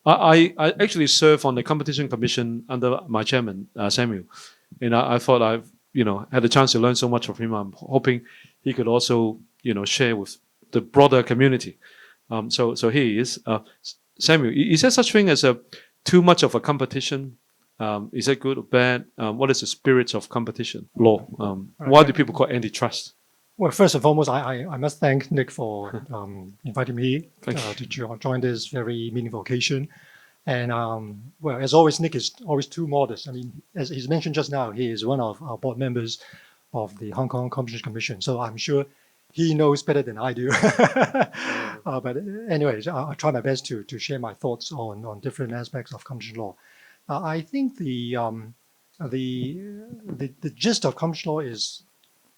I actually serve on the Competition Commission under my chairman, Samuel. And I thought I've, had the chance to learn so much from him. I'm hoping he could also, share with the broader community. So here he is. Samuel, is there such thing as too much of a competition? Is that good or bad? What is the spirit of competition law? Why do people call it antitrust? Well, first and foremost, I must thank Nick for inviting me to join this very meaningful occasion. And well, as always, Nick is always too modest. I mean, as he's mentioned just now, he is one of our board members of the Hong Kong Competition Commission. So I'm sure he knows better than I do. But anyways, I'll try my best to share my thoughts on different aspects of competition law. I think the gist of competition law is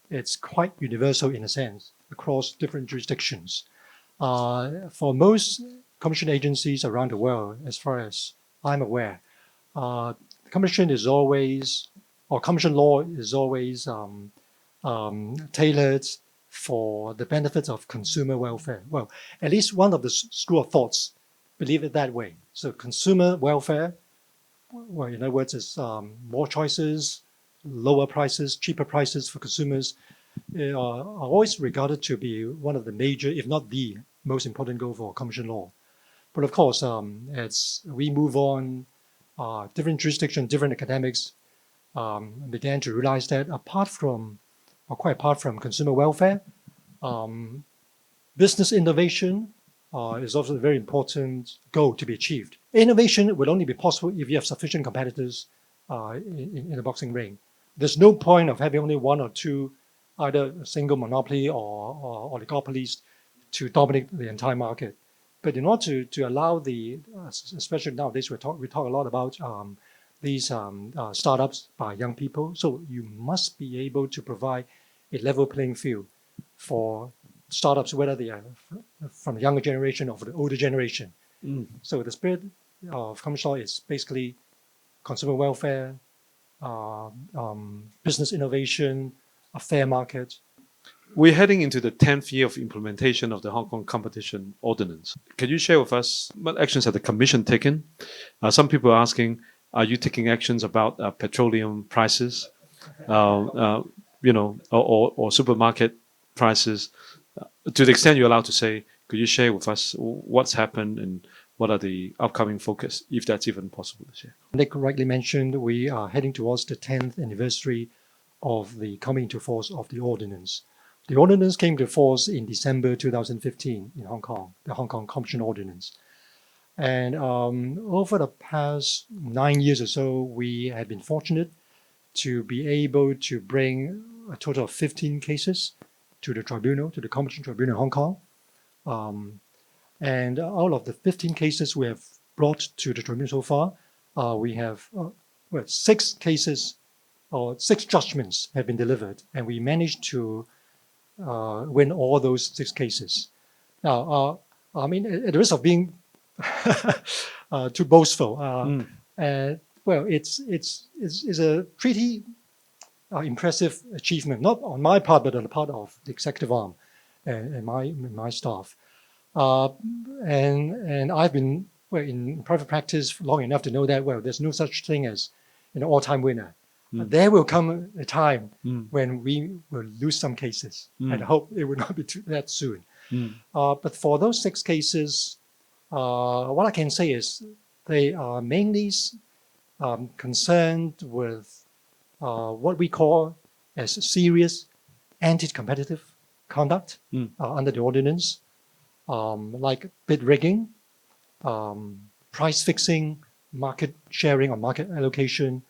it's quite universal in a sense across different jurisdictions. For most competition agencies around the world, as far as I'm aware, competition is always, or competition law is always tailored for the benefits of consumer welfare. Well, at least one of the school of thoughts believe it that way. So consumer welfare, well, in other words, is more choices, lower prices, cheaper prices for consumers are always regarded to be one of the major, if not the most important goal for competition law. But of course, as we move on, different jurisdictions, different academics began to realize that quite apart from consumer welfare, business innovation is also a very important goal to be achieved. Innovation will only be possible if you have sufficient competitors in the boxing ring. There's no point of having only one or two, either a single monopoly or oligopolies to dominate the entire market. But in order to allow especially nowadays, we talk a lot about these startups by young people. So you must be able to provide a level playing field for startups, whether they are from the younger generation or from the older generation. So the spirit of competition law is basically consumer welfare, business innovation, a fair market. We're heading into the 10th year of implementation of the Hong Kong Competition Ordinance. Can you share with us what actions have the Commission taken? Some people are asking, are you taking actions about petroleum prices, or supermarket prices? To the extent you're allowed to say, could you share with us what's happened and what are the upcoming focus, if that's even possible to share? Nick rightly mentioned we are heading towards the 10th anniversary of the coming into force of the ordinance. The ordinance came to force in December 2015 in Hong Kong, the Hong Kong Competition Ordinance. And over the past 9 years or so, we have been fortunate to be able to bring a total of 15 cases to the tribunal, to the Competition Tribunal in Hong Kong. And out of the 15 cases we have brought to the tribunal so far, we have 6 cases or 6 judgments have been delivered, and we managed to win all those 6 cases. Now, I mean, at the risk of being too boastful, well, it's a pretty impressive achievement, not on my part, but on the part of the executive arm and my staff. And I've been in private practice long enough to know that, well, there's no such thing as an all-time winner. There will come a time when we will lose some cases, and I hope it will not be that soon. But for those 6 cases, what I can say is they are mainly concerned with what we call as serious anti-competitive conduct under the ordinance, like bid rigging, price fixing, market sharing or market allocation,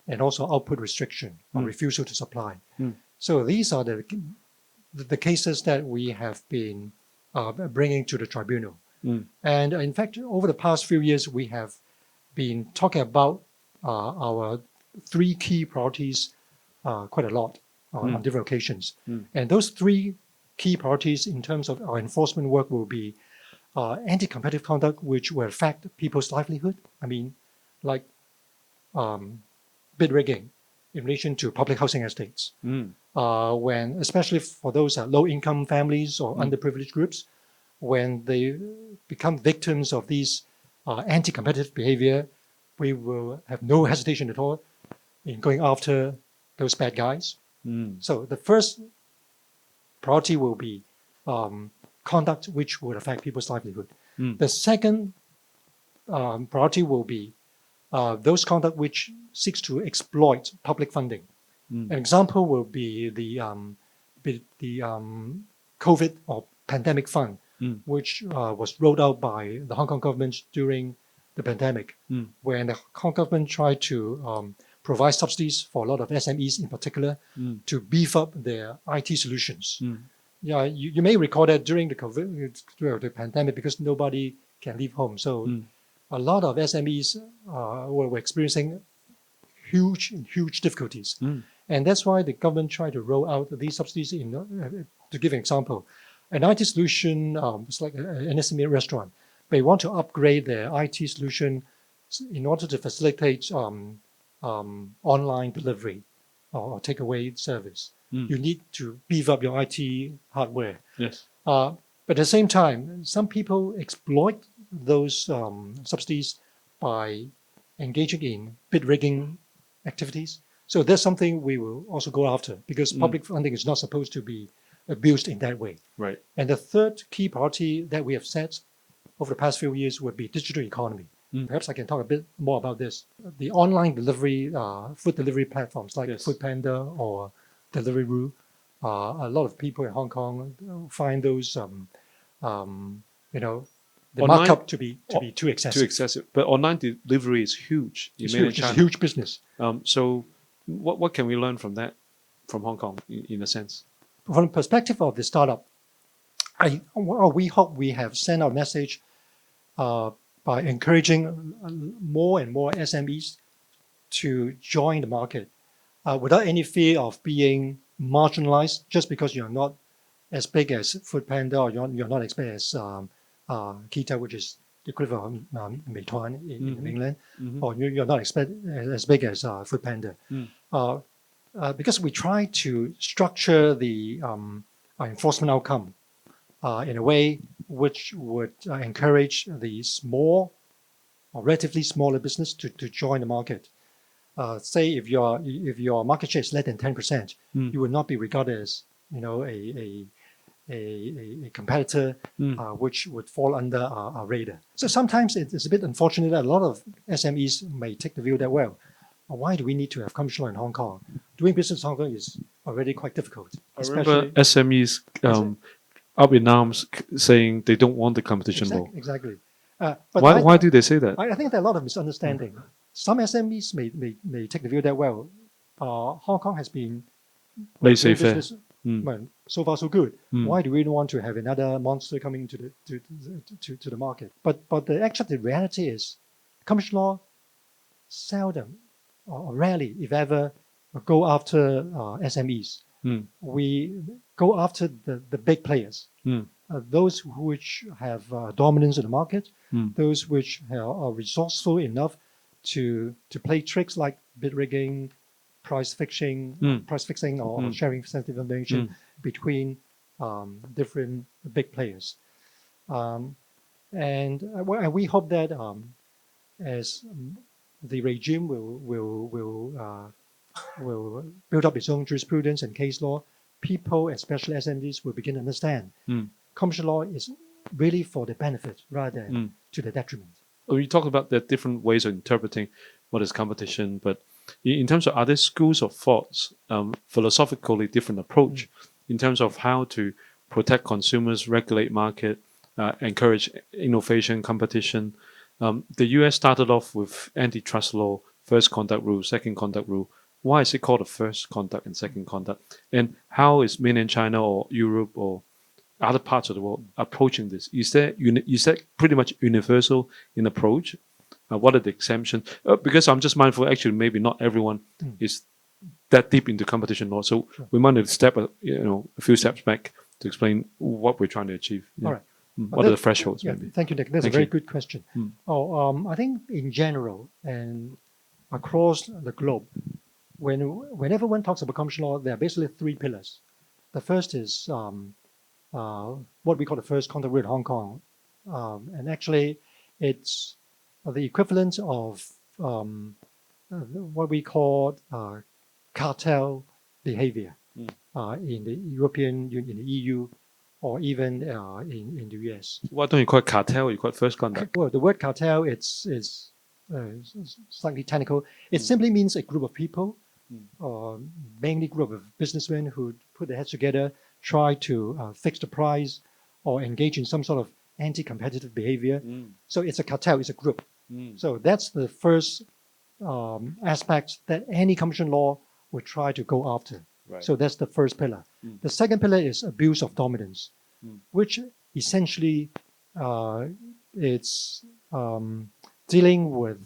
and also output restriction or refusal to supply. So these are the cases that we have been bringing to the tribunal. And in fact, over the past few years, we have been talking about our 3 key priorities quite a lot on different occasions. And those 3 key priorities in terms of our enforcement work will be anti-competitive conduct, which will affect people's livelihood. I mean, like bid rigging in relation to public housing estates. When, especially for those low-income families or underprivileged groups, when they become victims of these anti-competitive behavior, we will have no hesitation at all in going after those bad guys. So the first priority will be conduct which would affect people's livelihood. The second priority will be those conduct which seeks to exploit public funding. An example will be the COVID or pandemic fund, which was rolled out by the Hong Kong government during the pandemic, when the Hong Kong government tried to provide subsidies for a lot of SMEs in particular to beef up their IT solutions. Yeah, you may recall that during the pandemic, because nobody can leave home, so a lot of SMEs were experiencing huge difficulties. And that's why the government tried to roll out these subsidies. To give an example, an IT solution, it's like an SME restaurant. They want to upgrade their IT solution in order to facilitate online delivery or takeaway service. You need to beef up your IT hardware. Yes. But at the same time, some people exploit those subsidies by engaging in bid rigging activities. So that's something we will also go after, because public funding is not supposed to be abused in that way. Right. And the third key priority that we have set over the past few years would be digital economy. Perhaps I can talk a bit more about this. The online delivery, food delivery platforms like Foodpanda or Deliveroo, a lot of people in Hong Kong find those, the Online, markup to be too excessive. Too excessive. But online delivery is huge. It's huge. It's a huge business. So what can we learn from that, from Hong Kong, in a sense? From the perspective of the startup, we hope we have sent our message by encouraging more and more SMEs to join the market without any fear of being marginalized just because you're not as big as Foodpanda, or you're not as big as Kita, which is the equivalent of Meituan in England, or you're not as big as Foodpanda. Because we try to structure the enforcement outcome in a way which would encourage the small or relatively smaller business to join the market. Say if your market share is less than 10%, you would not be regarded as a competitor which would fall under our radar. So sometimes it's a bit unfortunate that a lot of SMEs may take the view that, well, why do we need to have commercial law in Hong Kong? Doing business in Hong Kong is already quite difficult. I remember SMEs up in arms saying they don't want the competition law. Exactly. Why do they say that? I think there are a lot of misunderstanding. Some SMEs may take the view that, well, Hong Kong has been laissez-faire. Well, so far so good. Why do we want to have another monster coming to the market? But the reality is, commercial law seldom or rarely, if ever, go after SMEs. We go after the big players, those which have dominance in the market, those which are resourceful enough to play tricks like bid rigging, price fixing or sharing sensitive information between different big players. And we hope that as the regime will build up its own jurisprudence and case law, people, especially SMEs, will begin to understand commercial law is really for the benefit rather than to the detriment. We talk about the different ways of interpreting what is competition, but in terms of other schools of thoughts, philosophically different approach in terms of how to protect consumers, regulate market, encourage innovation, competition. The US started off with antitrust law, first conduct rule, second conduct rule. Why is it called a first conduct and second conduct? And how is mainland China or Europe or other parts of the world approaching this? Is that pretty much universal in approach? What are the exemptions? Because I'm just mindful, actually, maybe not everyone is that deep into competition law. So we might need to step a few steps back to explain what we're trying to achieve. Yeah. All right. What are the thresholds, maybe? Thank you, Nick. That's a very good question. I think in general and across the globe, whenever one talks about commercial law, there are basically three pillars. The first is what we call the first conduct rule in Hong Kong. And actually, it's the equivalent of what we call cartel behavior in the European Union, in the EU, or even in the US. Why don't you call it cartel? You call it first conduct? Well, the word cartel is slightly technical. It simply means a group of people, mainly group of businessmen who put their heads together, try to fix the price or engage in some sort of anti-competitive behavior. So it's a cartel, it's a group. So that's the first aspect that any competition law would try to go after. Right. So that's the first pillar. The second pillar is abuse of dominance, which essentially it's dealing with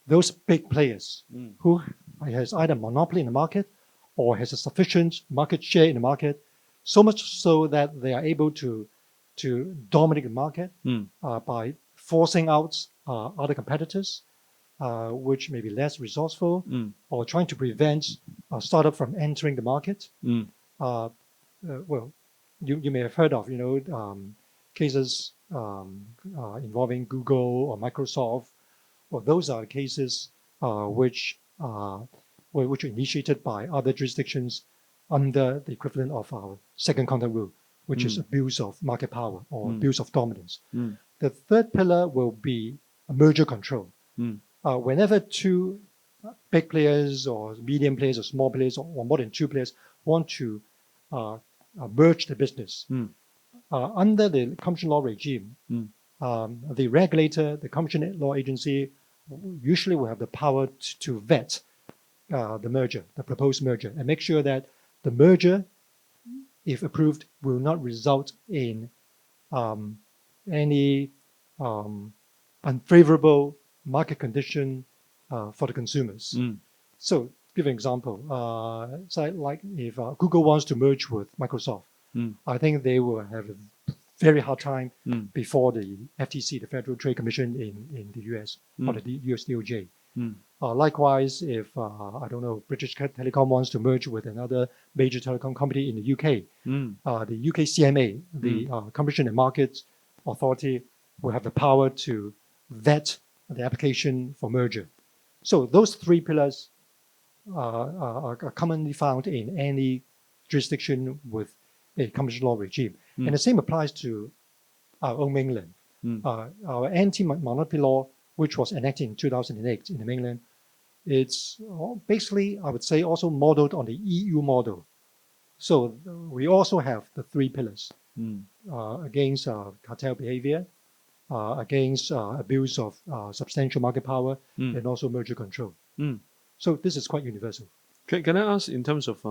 those big players who has either monopoly in the market or has a sufficient market share in the market, so much so that they are able to dominate the market by forcing out other competitors, which may be less resourceful, or trying to prevent a startup from entering the market. Well, you may have heard of cases involving Google or Microsoft. Well, those are cases which were initiated by other jurisdictions under the equivalent of our second conduct rule, which is abuse of market power or abuse of dominance. The third pillar will be merger control. Whenever two big players or medium players or small players or more than two players want to merge the business, under the competition law regime, the regulator, the competition law agency, usually will have the power to vet the merger, the proposed merger, and make sure that the merger, if approved, will not result in any unfavorable market condition for the consumers. So, give an example. So like if Google wants to merge with Microsoft, I think they will have a very hard time before the FTC, the Federal Trade Commission in the US, or the US DOJ. Likewise, if, I don't know, British Telecom wants to merge with another major telecom company in the UK, the UK CMA, the Competition and Markets Authority, will have the power to vet the application for merger. So those three pillars are commonly found in any jurisdiction with a competition law regime. And the same applies to our own mainland. Our anti-monopoly law, which was enacted in 2008 in the mainland, it's basically, I would say, also modeled on the EU model. So we also have the three pillars against cartel behavior, against abuse of substantial market power, and also merger control. So this is quite universal. Can I ask, in terms of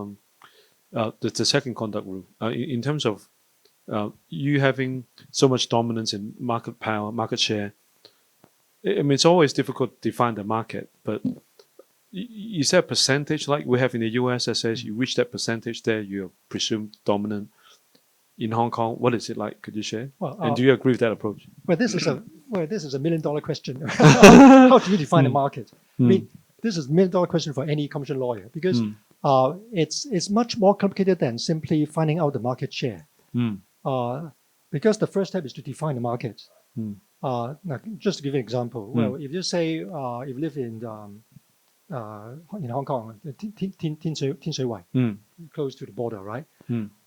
the second conduct rule, in terms of you having so much dominance in market power, market share, I mean, it's always difficult to define the market, but is there a percentage like we have in the US that says you reach that percentage there, you're presumed dominant? In Hong Kong, what is it like? Could you share? Well, and do you agree with that approach? Well, this is a $1 million question. How do you define the market? I mean, this is $1 million question for any competition lawyer, because it's much more complicated than simply finding out the market share. Because the first step is to define the market. Now, just to give you an example, well, if you say if you live in Hong Kong, Tin Shui Wai, close to the border, right?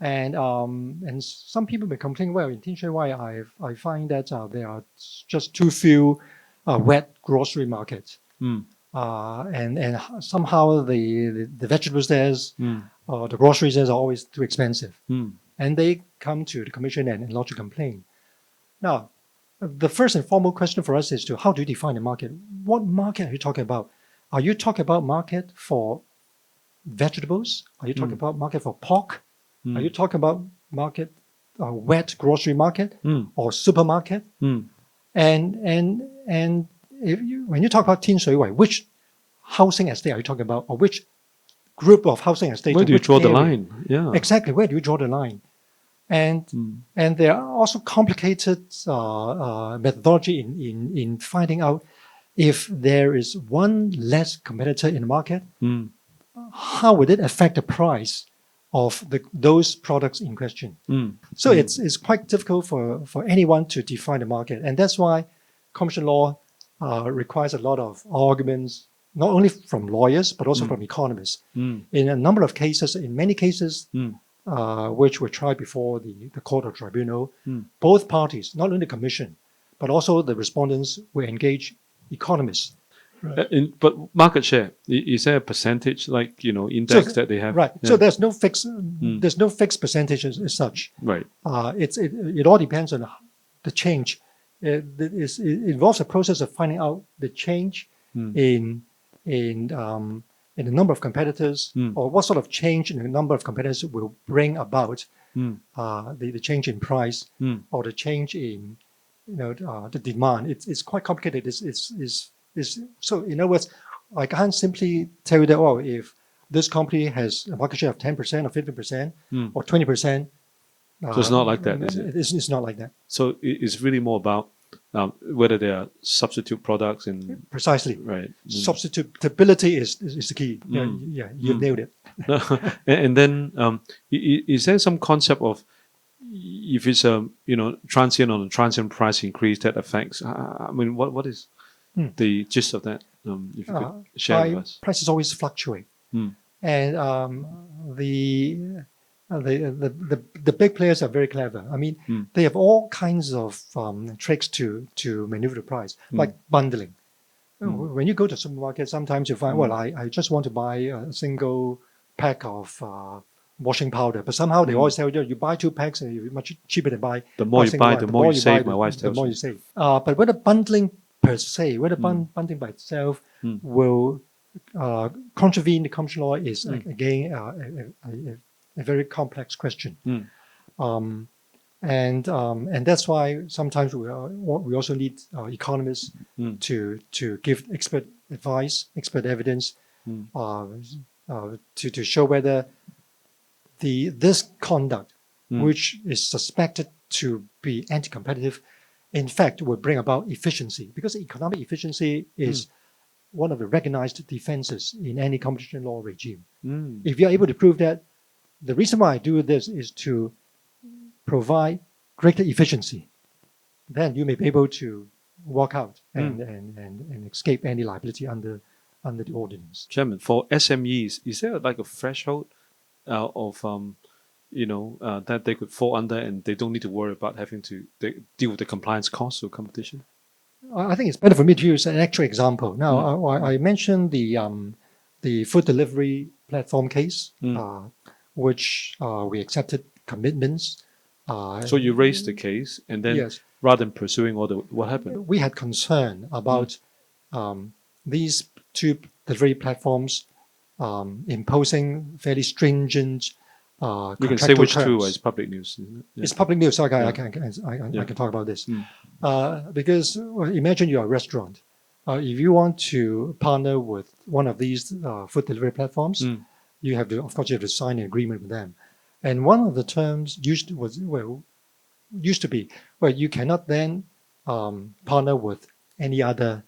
And some people may complain, well, in Tin Shui Wai, I find that there are just too few wet grocery markets. And somehow the vegetables there, the groceries there are always too expensive. And they come to the commission and lodge a complaint. Now, the first and foremost question for us is how do you define the market? What market are you talking about? Are you talking about market for vegetables? Are you talking about market for pork? Are you talking about market, wet grocery market or supermarket? And when you talk about Tin Shui Wai, which housing estate are you talking about, or which group of housing estates? Where do you draw the line? Yeah, exactly. Where do you draw the line? And there are also complicated methodology in finding out if there is one less competitor in the market, how would it affect the price of those products in question? So it's quite difficult for anyone to define the market. And that's why competition law requires a lot of arguments, not only from lawyers, but also from economists. In a number of cases, in many cases, which were tried before the court or tribunal, both parties, not only the commission, but also the respondents, were engaged economists. But market share, is there a percentage index that they have? Right. Yeah. So there's no fixed percentage as such. Right. It all depends on the change. It involves a process of finding out the change in the number of competitors, or what sort of change in the number of competitors will bring about the change in price or the change in the demand. It's quite complicated. So in other words, I can't simply tell you that if this company has a market share of 10% or 15% or 20%. So it's not like that, is it? It's not like that. So it's really more about whether they are substitute products and precisely right. Substitutability is the key. Yeah, you nailed it. And then is there some concept of if it's a transient on a transient price increase that affects? I mean, what is the gist of that? If you could share with us. Prices always fluctuate, and the big players are very clever. I mean, they have all kinds of tricks to maneuver the price, like bundling. When you go to supermarket, sometimes you find, I just want to buy a single pack of washing powder, but somehow they always tell you buy 2 packs and it's much cheaper to buy. The more you buy, the more you save. My wife tells me. The more you save. But whether bundling per se, whether bundling by itself will contravene the competition law is again a very complex question. And that's why sometimes we also need economists to give expert advice, expert evidence to show whether this conduct, which is suspected to be anti-competitive, in fact will bring about efficiency, because economic efficiency is one of the recognized defenses in any competition law regime. If you're able to prove that, the reason why I do this is to provide greater efficiency, then you may be able to walk out and escape any liability under the ordinance. Chairman, for SMEs, is there like a threshold of that they could fall under and they don't need to worry about having to deal with the compliance costs of competition? I think it's better for me to use an actual example. Now, I mentioned the food delivery platform case, which we accepted commitments. So you raised the case, and then rather than pursuing what happened? We had concern about these 2 delivery platforms imposing fairly stringent you can say which terms. 2 is public news, isn't it? Yeah. It's public news, so I can talk about this. Because imagine you're a restaurant. If you want to partner with one of these food delivery platforms, you have to sign an agreement with them. And one of the terms used to be, you cannot then partner with any other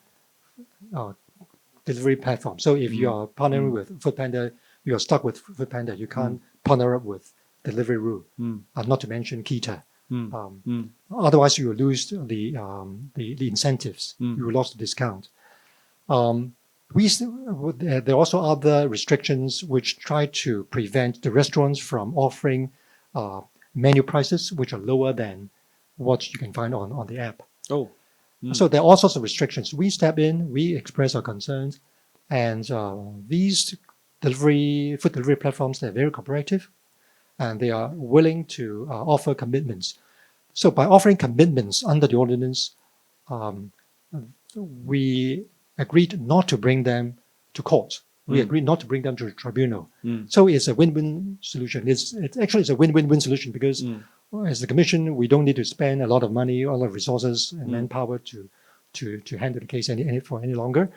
delivery platform. So if you are partnering with Foodpanda, you are stuck with Foodpanda. You can't partner up with Deliveroo, not to mention Kita. Otherwise, you will lose the incentives. You will lose the discount. There are also other restrictions which try to prevent the restaurants from offering menu prices which are lower than what you can find on the app. So there are all sorts of restrictions. We step in, we express our concerns, and these food delivery platforms, they're very cooperative, and they are willing to offer commitments. So by offering commitments under the ordinance, we agreed not to bring them to court. We agreed not to bring them to the tribunal. So it's a win-win solution. It's a win-win-win solution because as the commission, we don't need to spend a lot of money, a lot of resources and manpower to handle the case for any longer.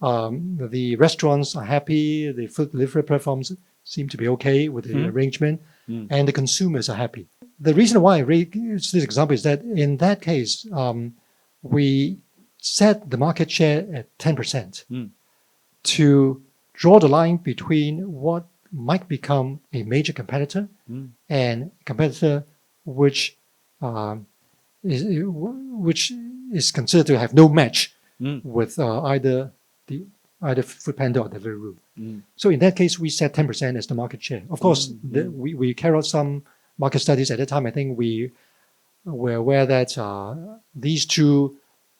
The restaurants are happy. The food delivery platforms seem to be okay with the arrangement, and the consumers are happy. The reason why I raise this example is that in that case, we set the market share at 10% to draw the line between what might become a major competitor and a competitor which is considered to have no match with either Foodpanda or Deliveroo. Mm. So in that case, we set 10% as the market share. Of course, we carried out some market studies at that time. I think we were aware that these two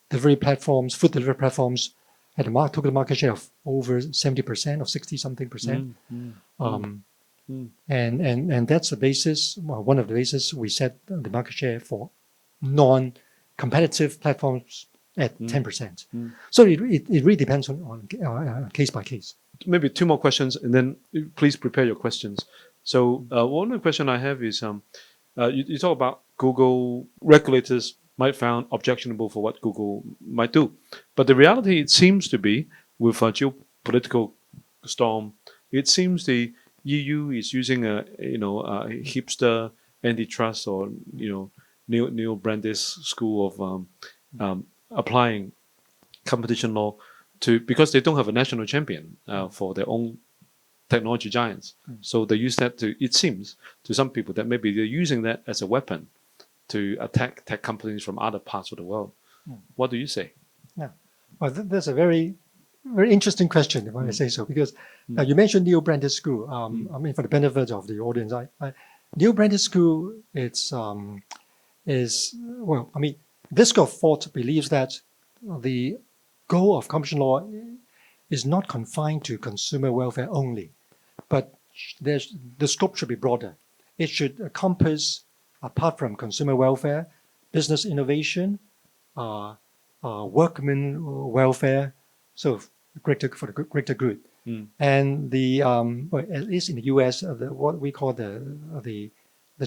delivery platforms, food delivery platforms, had a total market share of over 70% or 60-something percent. And that's the basis, one of the bases we set the market share for non-competitive platforms at 10%. So it really depends on case by case. Maybe two more questions, and then please prepare your questions. So one of the questions I have is, you talk about Google regulators might found objectionable for what Google might do. But the reality, it seems to be, with a geopolitical storm, it seems the EU is using a hipster antitrust or Neil Brandis school of applying competition law because they don't have a national champion for their own technology giants. So they use that it seems to some people that maybe they're using that as a weapon to attack tech companies from other parts of the world. What do you say? Yeah, well, that's a very, very interesting question, if I may say so, because you mentioned Neil Brandis School. I mean, for the benefit of the audience, Neil Brandis School, this school of thought believes that the goal of competition law is not confined to consumer welfare only, but the scope should be broader. It should encompass, apart from consumer welfare, business innovation, workman welfare, so for the greater good. And at least in the U.S., what we call the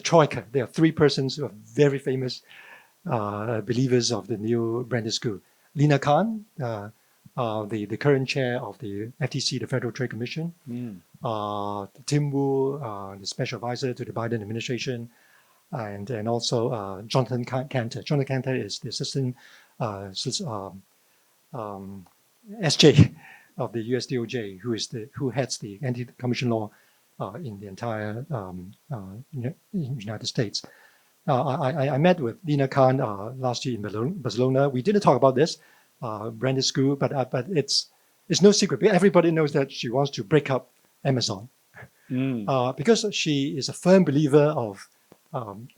troika. There are three persons who are very famous believers of the Neil Brandis School. Lina Khan, the current chair of the FTC, the Federal Trade Commission. Tim Wu, the special advisor to the Biden administration. And also Jonathan Cantor. Jonathan Cantor is the assistant SJ of the US DOJ, who heads the anti-competition law in the entire United States. I met with Lina Khan last year in Barcelona. We didn't talk about this, Brandis School, but it's no secret. Everybody knows that she wants to break up Amazon because she is a firm believer of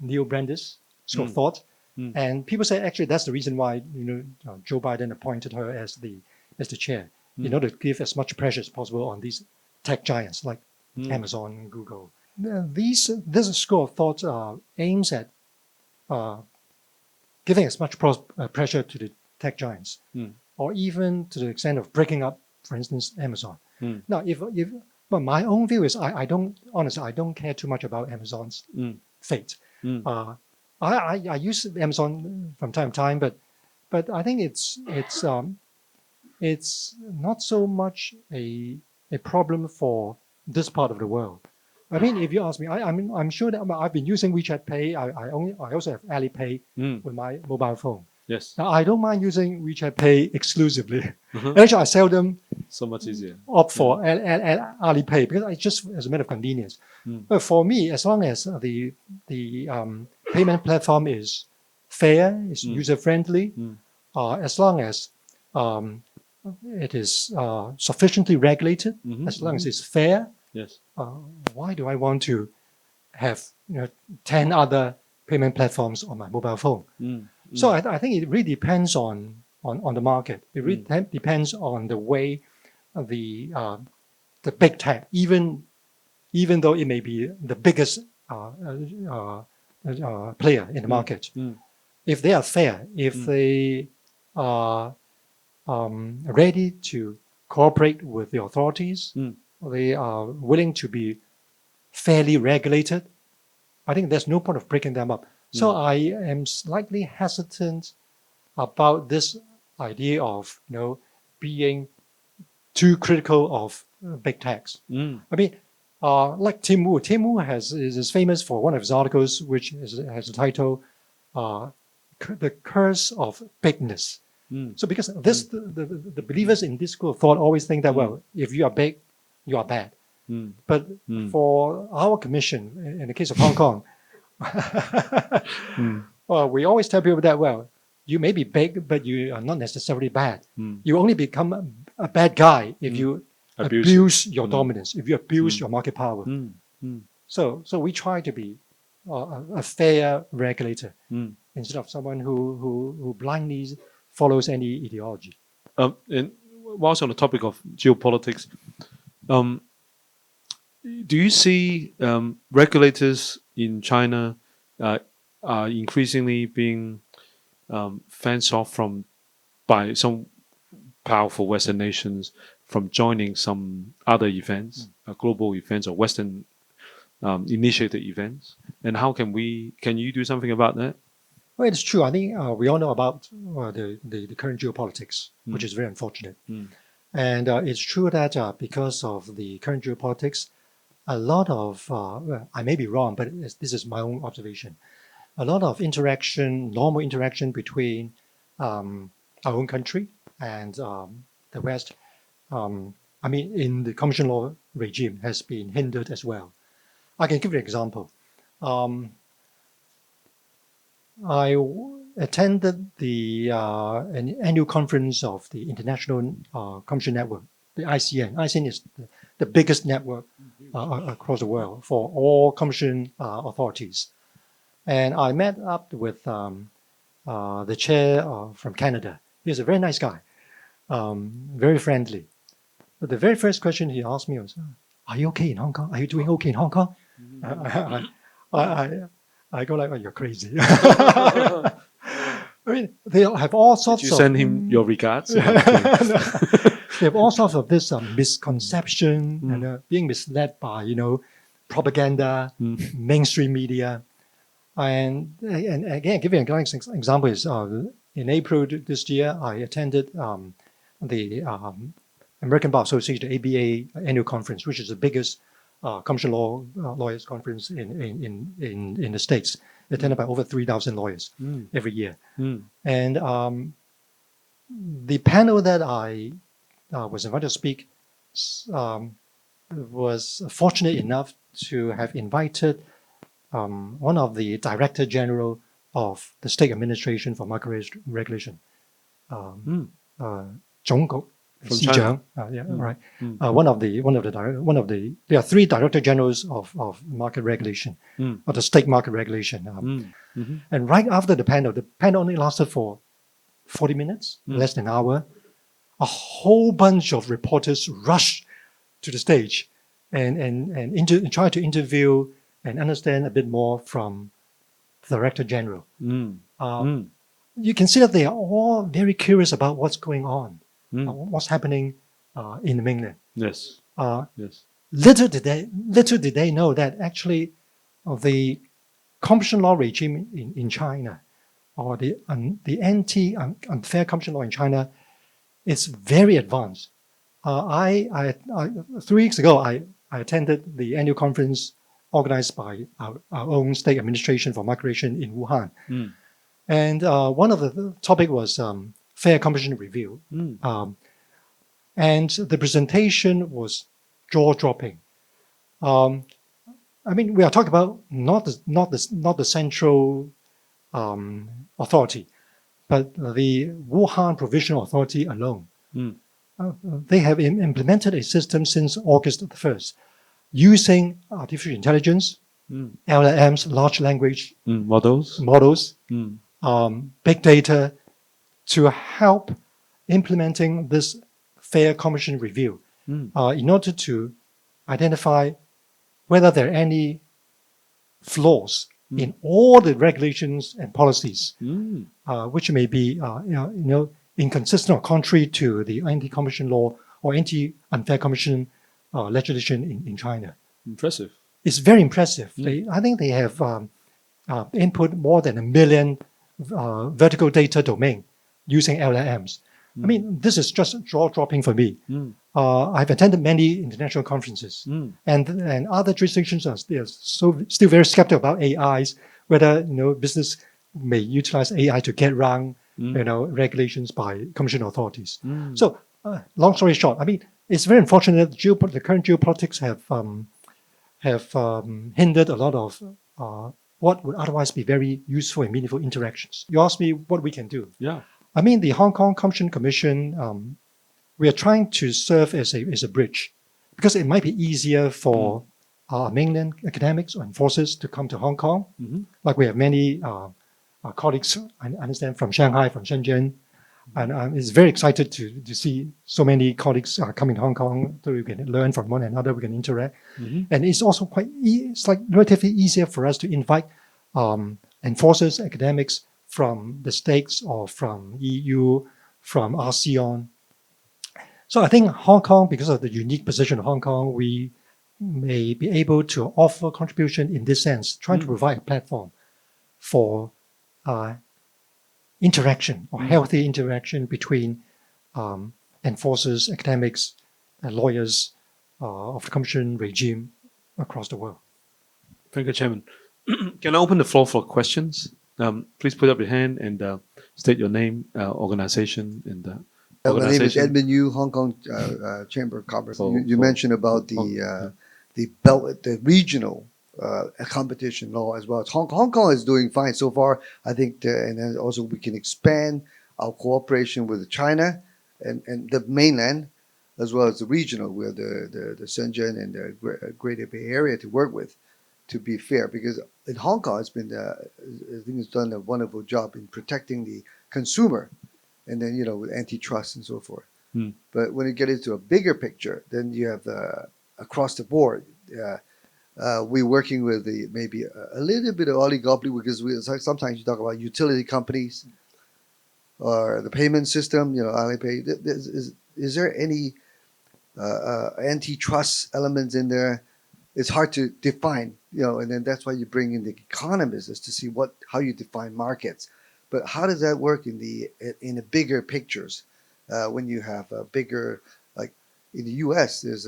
Neil Brandis school of thought, and people say actually that's the reason why Joe Biden appointed her as the chair in order to give as much pressure as possible on these tech giants like Amazon, Google. This school of thought aims at giving as much pressure to the tech giants, or even to the extent of breaking up, for instance, Amazon. Now, but my own view is I don't care too much about Amazon's fate. I use Amazon from time to time, but I think it's not so much a problem for this part of the world. I mean, if you ask me, I'm sure that I've been using WeChat Pay. I also have Alipay with my mobile phone. Yes. Now I don't mind using WeChat Pay exclusively. Actually, I seldom so much easier opt for Alipay because it's just as a matter of convenience. But for me, as long as the payment platform is fair, is user friendly, as long as it is sufficiently regulated, as long as it's fair. Yes. Why do I want to have 10 other payment platforms on my mobile phone? So I think it really depends on the market. It really depends on the way the big tech, even though it may be the biggest player in the market, if they are fair, if they are ready to cooperate with the authorities, they are willing to be fairly regulated, I think there's no point of breaking them up. So I am slightly hesitant about this idea of being too critical of big techs. I mean, like Tim Wu. Tim Wu is famous for one of his articles, which has the title "The Curse of Bigness." So because the believers in this school of thought always think that if you are big, you are bad. But for our commission, in the case of Hong Kong, we always tell people that you may be big, but you are not necessarily bad. Mm. You only become a bad guy if you abuse your dominance, if you abuse your market power. So we try to be a fair regulator instead of someone who blindly follows any ideology. And whilst on the topic of geopolitics, do you see regulators in China are increasingly being fenced off by some powerful Western nations from joining some other events, global events or Western initiated events? And how can you do something about that? Well, it's true. I think we all know about the current geopolitics, which is very unfortunate. And it's true that because of the current geopolitics, a lot of, well, I may be wrong, but this is my own observation, a lot of normal interaction between our own country and the West, I mean, in the commercial law regime has been hindered as well. I can give you an example. I attended an annual conference of the International Commercial Network, the ICN. ICN is the biggest network across the world for all commercial authorities. And I met up with the chair from Canada. He's a very nice guy, very friendly. But the very first question he asked me was, "Are you okay in Hong Kong? Are you doing okay in Hong Kong?" I go like, "Oh, you're crazy." I mean, they have all sorts of... Did you send him your regards? They have all sorts of this misconception and being misled by, propaganda, mainstream media. And again, give you an example is in April this year, I attended the American Bar Association, ABA annual conference, which is the biggest commercial law lawyers conference in the States, attended by over 3,000 lawyers every year. And the panel that I was invited to speak was fortunate enough to have invited one of the Director General of the State Administration for Market Regulation, 总局 From 司长, yeah, right. There are three Director Generals of market regulation, or the state market regulation. And right after the panel only lasted for 40 minutes, less than an hour. A whole bunch of reporters rushed to the stage and try to interview and understand a bit more from the Director General. You can see that they are all very curious about what's going on, what's happening in the mainland. Yes. Yes. Little did they know that actually the competition law regime in China, or the anti-unfair competition law in China, is very advanced. 3 weeks ago, I attended the annual conference organized by our own state administration for market regulation in Wuhan. And one of the topic was fair competition review. And the presentation was jaw-dropping. I mean, we are talking about not the central authority, but the Wuhan Provisional Authority alone. They have implemented a system since August 1st, using artificial intelligence, LLMs, large language models, big data, to help implementing this fair competition review in order to identify whether there are any flaws in all the regulations and policies, which may be inconsistent or contrary to the anti-competition law or anti-unfair competition legislation in China. Impressive. It's very impressive. I think they have input more than 1 million vertical data domain using LLMs. I mean, this is just jaw-dropping for me. I've attended many international conferences, and other jurisdictions are still very skeptical about AIs, whether business may utilize AI to get around regulations by commercial authorities. So, long story short, I mean, it's very unfortunate that the current geopolitics have hindered a lot of what would otherwise be very useful and meaningful interactions. You asked me what we can do. Yeah. I mean, the Hong Kong Competition Commission, we are trying to serve as a bridge, because it might be easier for our mainland academics or enforcers to come to Hong Kong. Like we have many colleagues, I understand, from Shanghai, from Shenzhen, and it's very excited to see so many colleagues coming to Hong Kong, so we can learn from one another, we can interact. And it's also it's like relatively easier for us to invite enforcers, academics from the States or from EU, from ASEAN. So I think Hong Kong, because of the unique position of Hong Kong, we may be able to offer contribution in this sense, trying to provide a platform for interaction or healthy interaction between enforcers, academics, and lawyers of the Commission regime across the world. Thank you, Chairman. Can I open the floor for questions? Please put up your hand and state your name, organization, and My name is Edmund Yu, Hong Kong Chamber of Commerce. You mentioned about the regional competition law as well. Hong Kong is doing fine so far. I think, and then also we can expand our cooperation with China and the mainland, as well as the regional, where the Shenzhen and the Greater Bay Area to work with, to be fair. Because in Hong Kong, I think it's done a wonderful job in protecting the consumer, and then, with antitrust and so forth. But when you get into a bigger picture, then you have across the board. We're working with maybe a little bit of oligopoly, because sometimes you talk about utility companies or the payment system, Alipay. Is there any antitrust elements in there? It's hard to define, and then that's why you bring in the economists, is to see how you define markets. But how does that work in the bigger pictures? When you have a bigger, like in the U.S., there's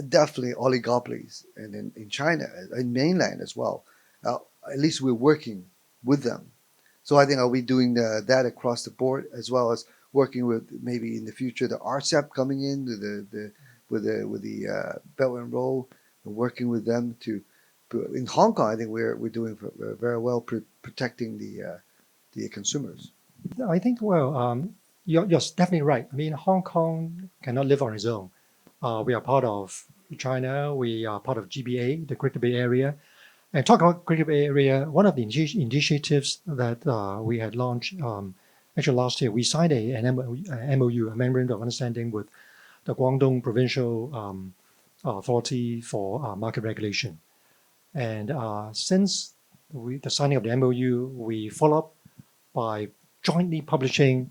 definitely oligopolies, and in China, in mainland as well. At least we're working with them. So I think, are we doing that across the board, as well as working with maybe in the future the RCEP coming in with the Belt and Road, and working with them to. In Hong Kong, I think we're doing very well protecting the consumers. I think, you're definitely right. I mean, Hong Kong cannot live on its own. We are part of China. We are part of GBA, the Greater Bay Area. And talk about Greater Bay Area, one of the initiatives that we had launched actually last year, we signed an MOU, a Memorandum of Understanding, with the Guangdong Provincial Authority for Market Regulation. And since the signing of the MOU, we follow up by jointly publishing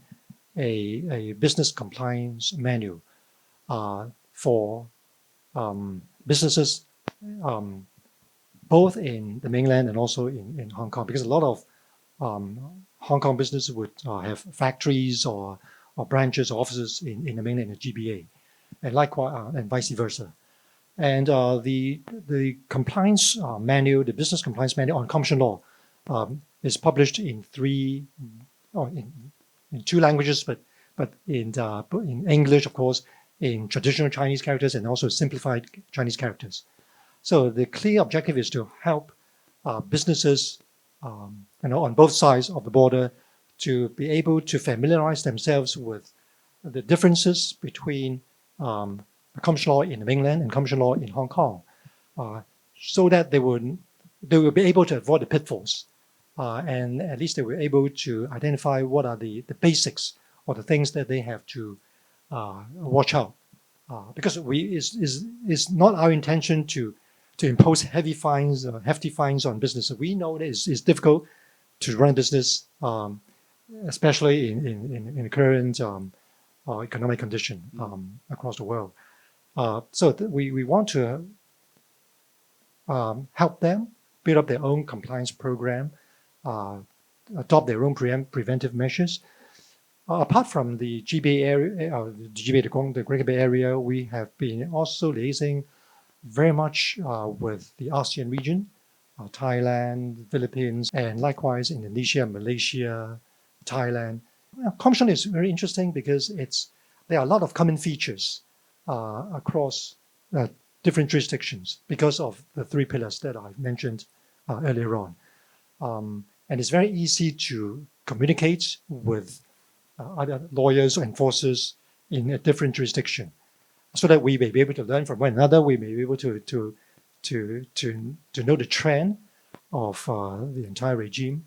a business compliance manual for businesses both in the mainland and also in Hong Kong, because a lot of Hong Kong businesses would have factories or branches or offices in the mainland and the GBA, and likewise and vice versa. And the compliance manual, the business compliance manual on competition law, is published in two languages, but in English, of course, in traditional Chinese characters, and also simplified Chinese characters. So the clear objective is to help businesses, on both sides of the border, to be able to familiarize themselves with the differences between competition law in the mainland and competition law in Hong Kong, so that they will be able to avoid the pitfalls, and at least they were able to identify what are the basics or the things that they have to watch out. Because it's not our intention to impose hefty fines on businesses. We know that it's difficult to run a business, especially in the current economic condition across the world. So we want to help them build up their own compliance program, adopt their own preventive measures. Apart from the GBA area, the Greater Bay Area, we have been also liaising very much with the ASEAN region, Thailand, Philippines, and likewise Indonesia, Malaysia, Thailand. Competition is very interesting because there are a lot of common features across different jurisdictions because of the three pillars that I mentioned earlier on. And it's very easy to communicate with other lawyers or enforcers in a different jurisdiction, so that we may be able to learn from one another. We may be able to know the trend of the entire regime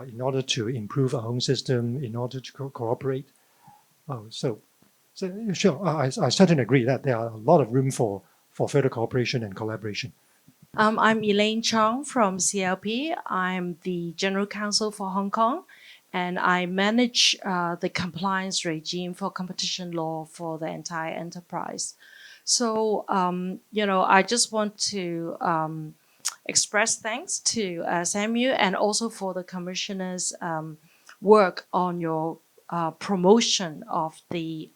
in order to improve our own system, in order to cooperate. So sure, I certainly agree that there are a lot of room for further cooperation and collaboration. I'm Elaine Chong from CLP. I'm the General Counsel for Hong Kong, and I manage the compliance regime for competition law for the entire enterprise. So, I just want to express thanks to Samuel and also for the Commissioner's work on your promotion of the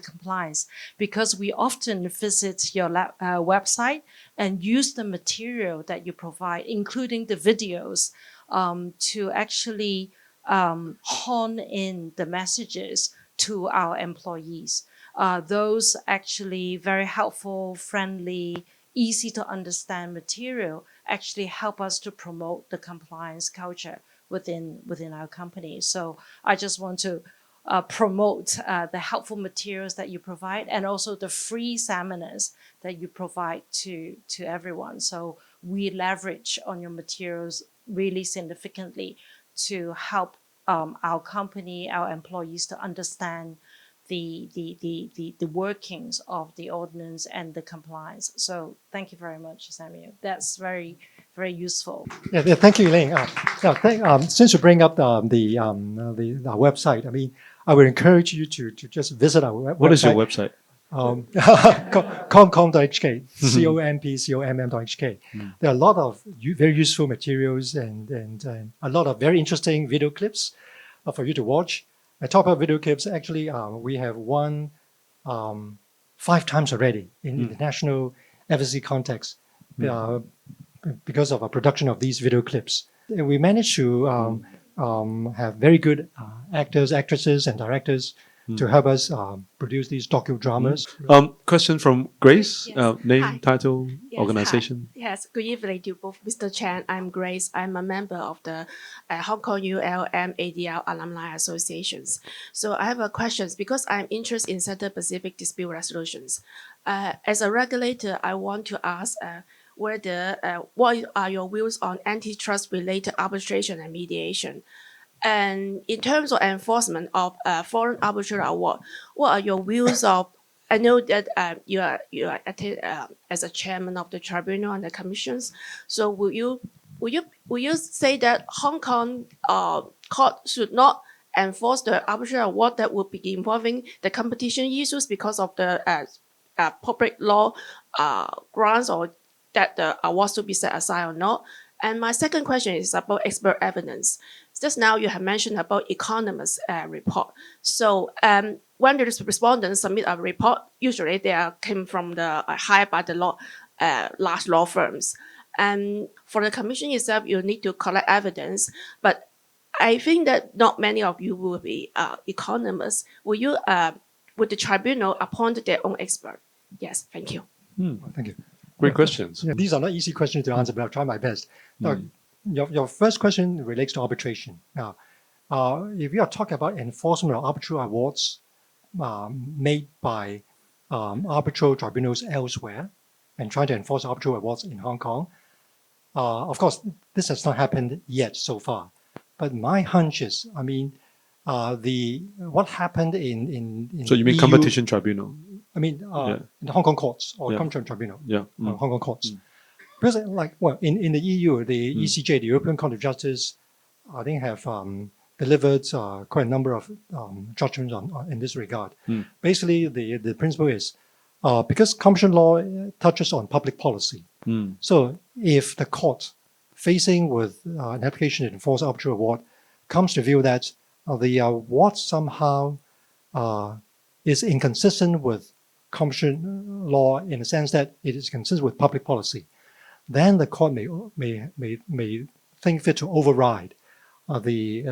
compliance, because we often visit your website and use the material that you provide, including the videos, to actually hone in the messages to our employees. Those actually very helpful, friendly, easy to understand material actually help us to promote the compliance culture within our company. So I just want to promote the helpful materials that you provide, and also the free seminars that you provide to everyone. So we leverage on your materials really significantly to help our company, our employees to understand the workings of the ordinance and the compliance. So thank you very much, Samuel. That's very, very useful. Yeah, thank you, Elaine. Since you bring up our website, I mean, I would encourage you to just visit our website. What is your website? comcom.hk, compcomm.hk. There are a lot of very useful materials and a lot of very interesting video clips for you to watch. I talk about video clips. Actually, we have won 5 times already in international advocacy context because of our production of these video clips. And we managed to have very good actors, actresses, and directors to help us produce these docudramas. Question from Grace. Yes. Name, Hi. title, Yes, organization. hi. Yes, good evening to both Mr. Chan. I'm Grace. I'm a member of the Hong Kong ULM ADL Alumni Associations. So I have a question because I'm interested in Central Pacific dispute resolutions. As a regulator, I want to ask what are your views on antitrust related arbitration and mediation? And in terms of enforcement of foreign arbitral award, what are your views of? I know that you are as a chairman of the tribunal and the commissions. So will you say that Hong Kong court should not enforce the arbitral award that would be involving the competition issues because of the public law grounds, or that the awards to be set aside or not? And my second question is about expert evidence. Just now you have mentioned about economist report. So when the respondents submit a report, usually they came from the hired by the large law firms. And for the commission itself, you need to collect evidence. But I think that not many of you will be economists. Would the tribunal appoint their own expert? Yes, thank you. Thank you. Great questions. Yeah, these are not easy questions to answer, but I'll try my best. Now, your first question relates to arbitration. Now, if we are talking about enforcement of arbitral awards made by arbitral tribunals elsewhere and trying to enforce arbitral awards in Hong Kong, of course, this has not happened yet so far. But my hunch is, I mean, what happened in So you mean EU, competition tribunal? I mean, in the Hong Kong courts or Yeah. competition tribunal, Yeah. Hong Kong courts. Because, in the EU, the ECJ, the European Court of Justice, I think have delivered quite a number of judgments in this regard. Basically, the principle is because competition law touches on public policy. So if the court facing with an application to enforce arbitral award comes to view that the award somehow is inconsistent with competition law in the sense that it is consistent with public policy, then the court may think fit to override the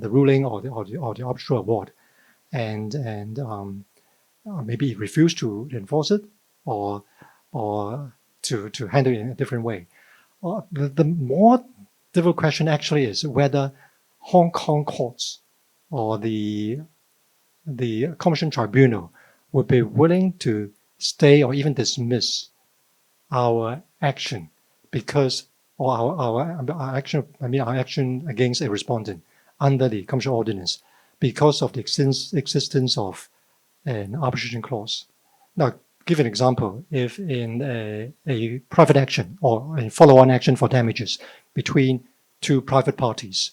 ruling or the arbitral award, and maybe refuse to enforce it or to handle it in a different way. The more difficult question actually is whether Hong Kong courts or the Competition Tribunal would be willing to stay or even dismiss our action because, or our action, our action against a respondent under the Competition Ordinance because of the existence of an arbitration clause. Now, give an example. If in a private action or a follow-on action for damages between two private parties,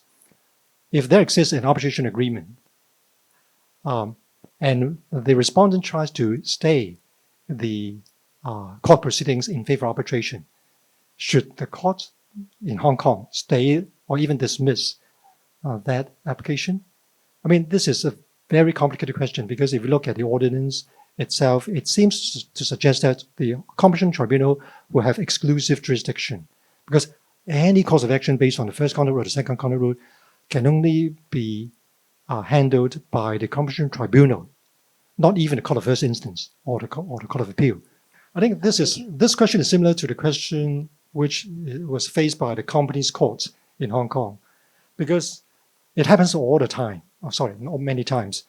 if there exists an arbitration agreement, and the respondent tries to stay the court proceedings in favor of arbitration, should the court in Hong Kong stay or even dismiss that application? I mean, this is a very complicated question because if you look at the ordinance itself, it seems to suggest that the Competition Tribunal will have exclusive jurisdiction because any cause of action based on the first conduct rule or the second conduct rule can only be handled by the Competition Tribunal, not even the Court of First Instance or the Court of Appeal. I think this question is similar to the question which was faced by the companies courts in Hong Kong, because it happens all the time. Not many times.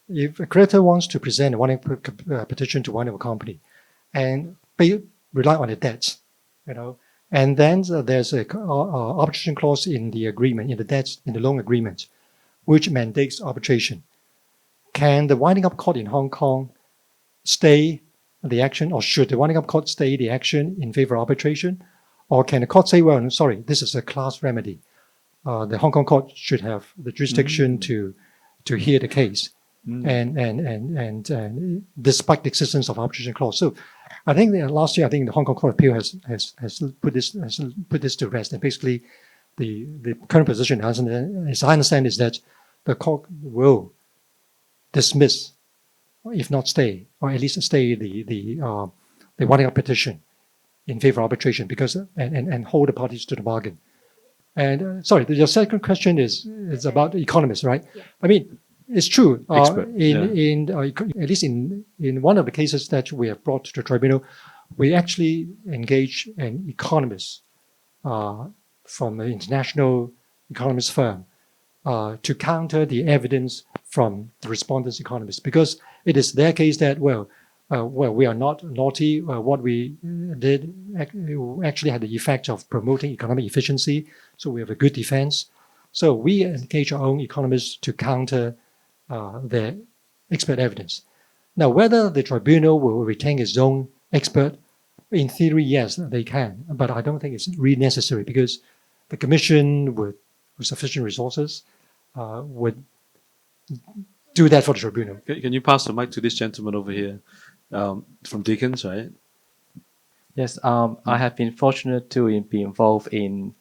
If a creditor wants to present a warning petition to one of a company and rely on the debts, and then there's a arbitration clause in the agreement, in the loan agreement, which mandates arbitration. Can the winding up court in Hong Kong stay the action, or should the winding up court stay the action in favor of arbitration? Or can the court say, well, sorry, this is a class remedy. The Hong Kong court should have the jurisdiction to hear the case, and despite the existence of arbitration clause. So, I think last year, the Hong Kong Court of Appeal has put this to rest, and basically, the current position, as I understand, is that the court will dismiss, if not stay, or at least stay the winding up petition in favor of arbitration because and hold the parties to the bargain. And sorry, your second question is about economists, right? Yeah. I mean, it's true. At least in one of the cases that we have brought to the tribunal, we actually engage an economist from an international economist firm to counter the evidence from the respondents' economists, because it is their case that we are not naughty. What we did actually had the effect of promoting economic efficiency, so we have a good defense. So we engage our own economists to counter their expert evidence. Now, whether the tribunal will retain its own expert, in theory, yes, they can, but I don't think it's really necessary because the commission, with sufficient resources, would do that for the tribunal. Can you pass the mic to this gentleman over here from Deacon's, right? Yes, I have been fortunate to be involved in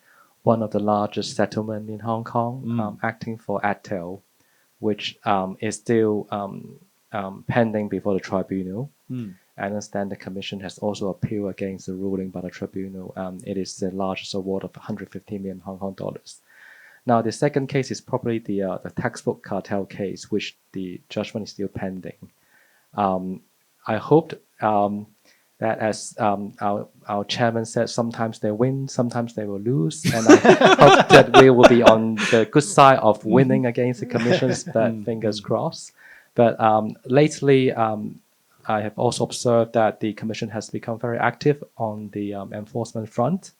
one of the largest settlements in Hong Kong, acting for AAIL, which is still pending before the tribunal. I understand the commission has also appealed against the ruling by the tribunal. It is the largest award of 150 million Hong Kong dollars. Now, the second case is probably the textbook cartel case, which the judgment is still pending. I hoped that, as our chairman said, sometimes they win, sometimes they will lose, and I hope that we will be on the good side of winning against the commissions, but fingers crossed. But lately, I have also observed that the commission has become very active on the enforcement front,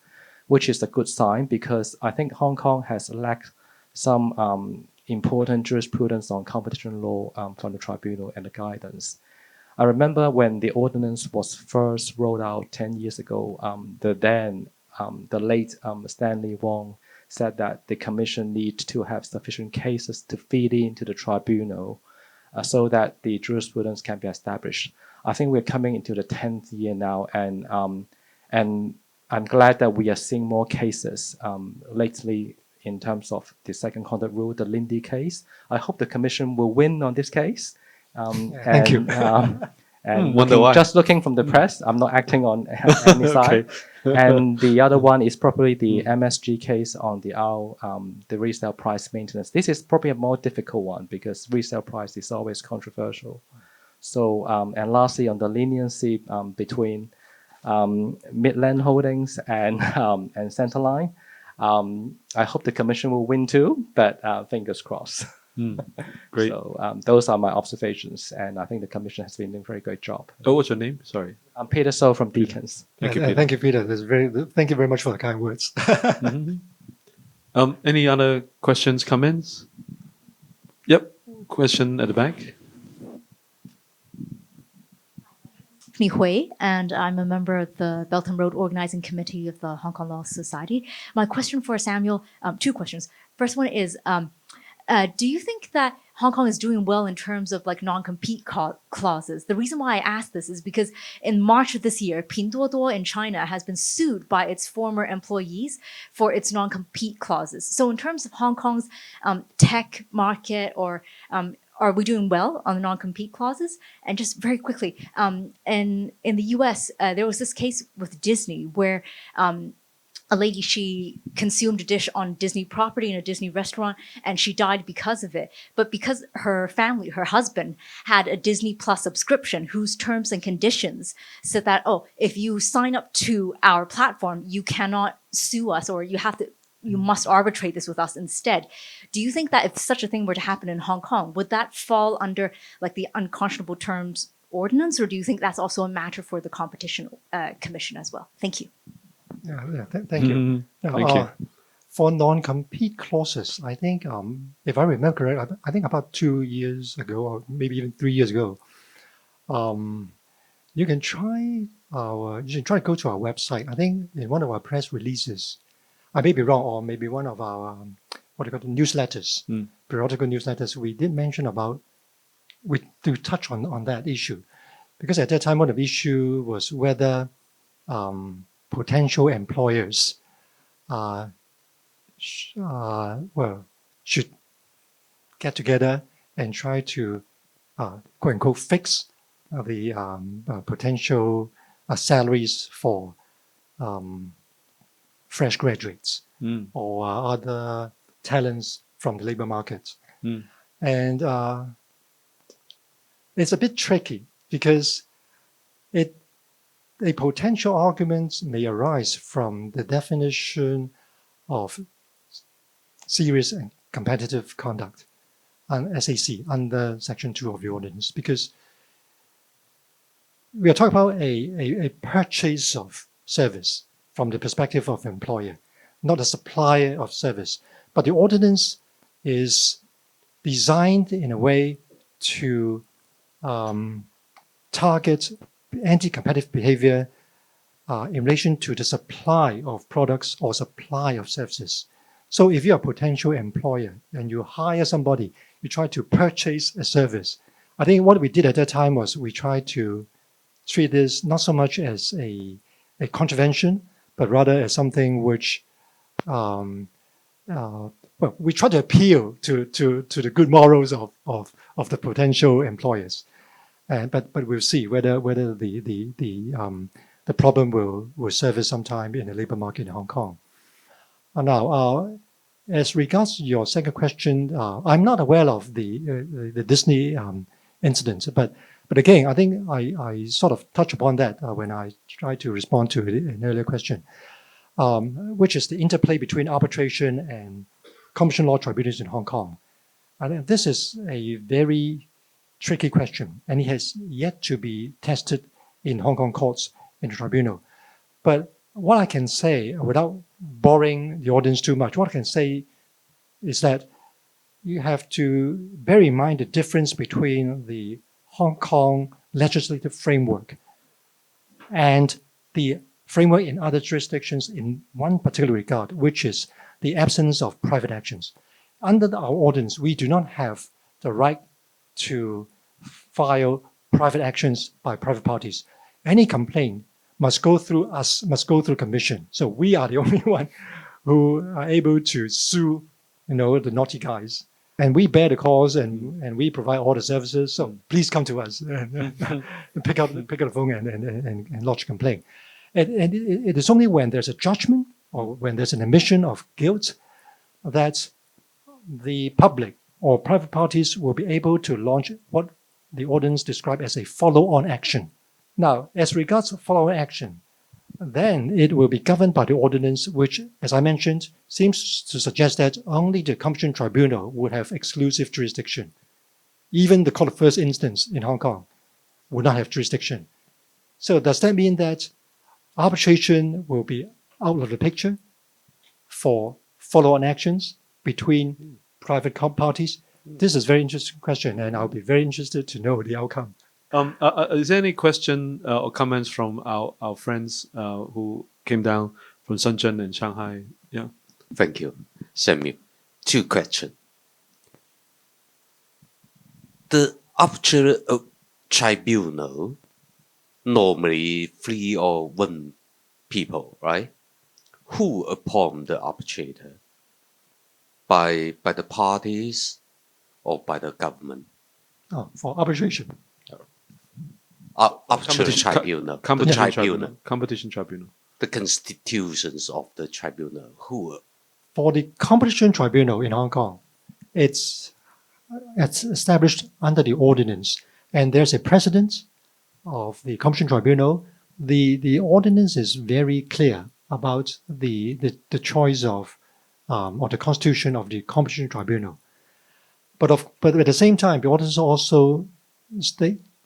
which is a good sign because I think Hong Kong has lacked some important jurisprudence on competition law from the tribunal and the guidance. I remember when the ordinance was first rolled out 10 years ago, the late Stanley Wong said that the commission needs to have sufficient cases to feed into the tribunal so that the jurisprudence can be established. I think we're coming into the 10th year now, and I'm glad that we are seeing more cases lately in terms of the second conduct rule, the Lindy case. I hope the commission will win on this case. Thank you. Just looking from the press, I'm not acting on any side. And the other one is probably the MSG case on the resale price maintenance. This is probably a more difficult one because resale price is always controversial. So, and lastly, on the leniency between Midland Holdings and Centerline, I hope the commission will win too, but fingers crossed. Great. So those are my observations, and I think the commission has been doing a very great job. Oh, what's your name? Sorry. I'm Peter So from Deacons. Thank you, Yeah, Peter. thank you, Peter. Thank you very much for the kind words. Any other questions, comments? Yep. Question at the back. Ni Hui, and I'm a member of the Belt and Road Organizing Committee of the Hong Kong Law Society. My question for Samuel, two questions. First one is, do you think that Hong Kong is doing well in terms of like non-compete clauses? The reason why I ask this is because in March of this year, Pinduoduo in China has been sued by its former employees for its non-compete clauses. So in terms of Hong Kong's tech market, or are we doing well on the non-compete clauses? And just very quickly, in the US, there was this case with Disney where a lady, she consumed a dish on Disney property in a Disney restaurant, and she died because of it. But because her family, her husband, had a Disney Plus subscription whose terms and conditions said that, oh, if you sign up to our platform, you cannot sue us, or you must arbitrate this with us instead. Do you think that if such a thing were to happen in Hong Kong, would that fall under like the unconscionable terms ordinance, or do you think that's also a matter for the Competition Commission as well? Thank you. Thank you. Thank you. For non-compete clauses, I think, if I remember correctly, I think about 2 years ago, or maybe even 3 years ago, you can try to go to our website. I think in one of our press releases, I may be wrong, or maybe one of our newsletters, periodical newsletters, we did mention about, we do touch on that issue, because at that time one of the issue was whether potential employers should get together and try to quote unquote fix the potential salaries for fresh graduates or other talents from the labor market. And it's a bit tricky because a potential argument may arise from the definition of serious and competitive conduct and SAC under Section 2 of the ordinance, because we are talking about a purchase of service from the perspective of employer, not a supplier of service. But the ordinance is designed in a way to target anti-competitive behavior in relation to the supply of products or supply of services. So if you're a potential employer and you hire somebody, you try to purchase a service. I think what we did at that time was we tried to treat this not so much as a contravention, but rather as something which, we try to appeal to the good morals of the potential employers. But we'll see whether the problem will surface sometime in the labor market in Hong Kong. Now, as regards to your second question, I'm not aware of the Disney incident, but again, I think I sort of touched upon that when I tried to respond to an earlier question, which is the interplay between arbitration and competition law tribunals in Hong Kong. And this is a very tricky question, and it has yet to be tested in Hong Kong courts in the tribunal. But what I can say, without boring the audience too much, what I can say is that you have to bear in mind the difference between the Hong Kong legislative framework and the framework in other jurisdictions in one particular regard, which is the absence of private actions. Under our ordinance, we do not have the right to file private actions by private parties. Any complaint must go through us, must go through commission. So we are the only one who are able to sue, the naughty guys. And we bear the cause and we provide all the services. So please come to us and pick up the phone and lodge a complaint. And it is only when there's a judgment or when there's an admission of guilt that the public or private parties will be able to launch what the ordinance describes as a follow-on action. Now, as regards to follow-on action, then it will be governed by the ordinance, which, as I mentioned, seems to suggest that only the Competition Tribunal would have exclusive jurisdiction. Even the Court of First Instance in Hong Kong would not have jurisdiction. So does that mean that arbitration will be out of the picture for follow-on actions between private parties? This is a very interesting question, and I'll be very interested to know the outcome. Is there any question or comments from our friends who came down from Shenzhen and Shanghai? Yeah. Thank you, Samuel. 2 questions. The arbitration tribunal normally 3 or 1 people, right? Who appoint the arbitrator? By the parties or by the government? Oh, for arbitration. Arbitration tribunal. Competition tribunal. The constitutions of the tribunal. Who? For the Competition Tribunal in Hong Kong, it's established under the ordinance, and there's a precedent of the Competition Tribunal. The ordinance is very clear about the choice of or the constitution of the Competition Tribunal. But at the same time, the ordinance also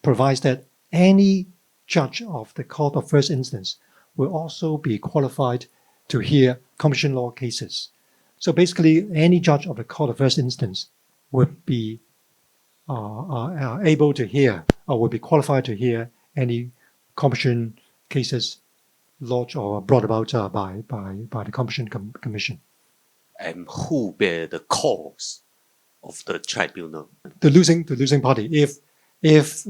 provides that any judge of the Court of First Instance will also be qualified to hear competition law cases. So basically, any judge of the Court of First Instance would be able to hear or would be qualified to hear any competition cases lodged or brought about by the Competition Commission. And who bear the cost of the tribunal? The losing party. If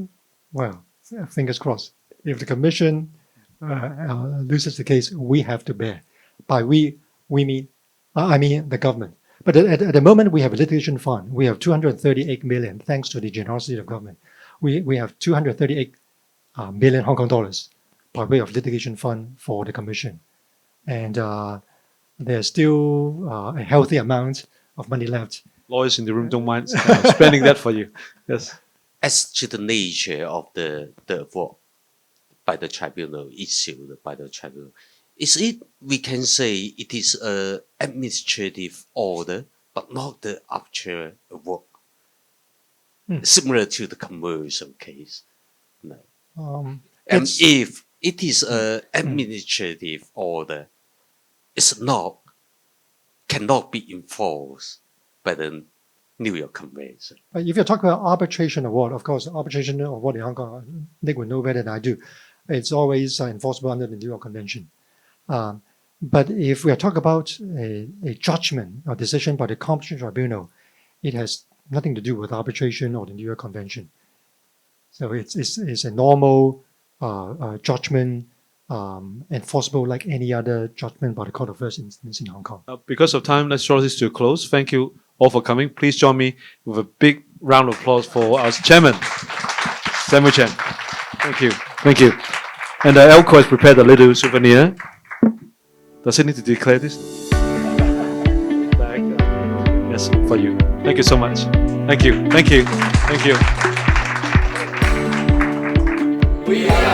well, fingers crossed. If the Commission loses the case, we have to bear. By we mean the government. But at the moment, we have a litigation fund. We have 238 million, thanks to the generosity of government. We have 238 million Hong Kong dollars by way of litigation fund for the Commission. And there's still a healthy amount of money left. Lawyers in the room don't mind spending that for you. Yes. As to the nature of the award by the tribunal, issued by the tribunal, is it, we can say it is an administrative order, but not the actual award, similar to the commercial case? No. And if it is an administrative order, it's not, cannot be enforced by the New York Convention. If you're talking about arbitration award, of course, arbitration award in Hong Kong, Nick would know better than I do. It's always enforceable under the New York Convention. But if we are talking about a judgment or decision by the Competition Tribunal, it has nothing to do with arbitration or the New York Convention. So it's a normal judgment, enforceable like any other judgment by the Court of First Instance in Hong Kong. Because of time, let's draw this to a close. Thank you all for coming. Please join me with a big round of applause for our chairman, Samuel Chan. Thank you. Thank you. And AALCO has prepared a little souvenir. Does it need to declare this? Yes, for you. Thank you so much. Thank you. Thank you. Thank you. We are